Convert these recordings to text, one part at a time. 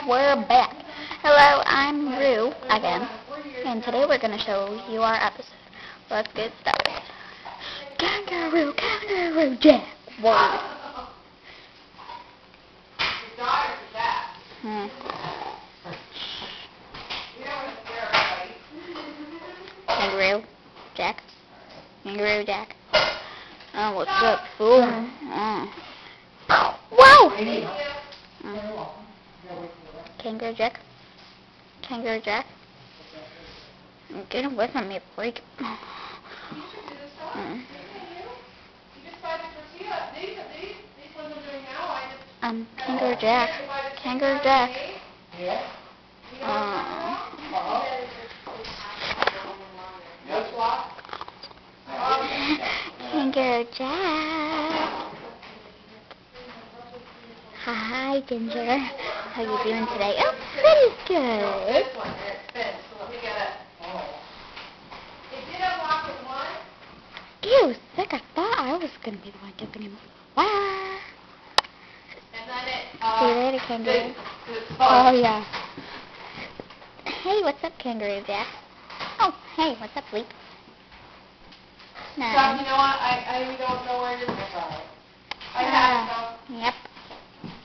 And we're back. Hello, I'm Rue again, and today we're going to show you our episode. Let's get started. Kangaroo, kangaroo, Jack. Whoa. Kangaroo, Jack. Kangaroo, Jack. Oh, what's up, fool? Whoa! Kangaroo Jack. Kangaroo Jack. Get away from me, freak. Kangaroo Jack. Kangaroo Jack. Kangaroo Jack. Hi, Ginger. How you doing today? Oh, pretty good. Ew, sick. I thought I was going to be the one to open him. Wow. See you later, Kangaroo. Oh, yeah. Hey, what's up, Kangaroo Jack? Oh, hey, what's up, Leap? No. You know what? I don't know where it is. I have some. Yep.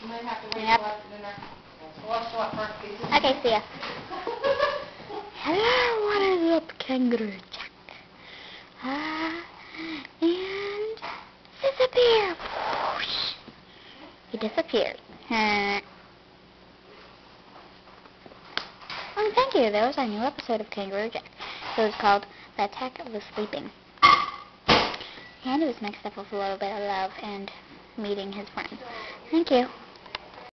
You might have to wait till after dinner. Okay, see ya. Hello, what is up, Kangaroo Jack? And disappear. Whoosh. He disappeared. Oh, thank you. That was our new episode of Kangaroo Jack. It was called The Attack of the Sleeping. And it was mixed up with a little bit of love and meeting his friends. Thank you.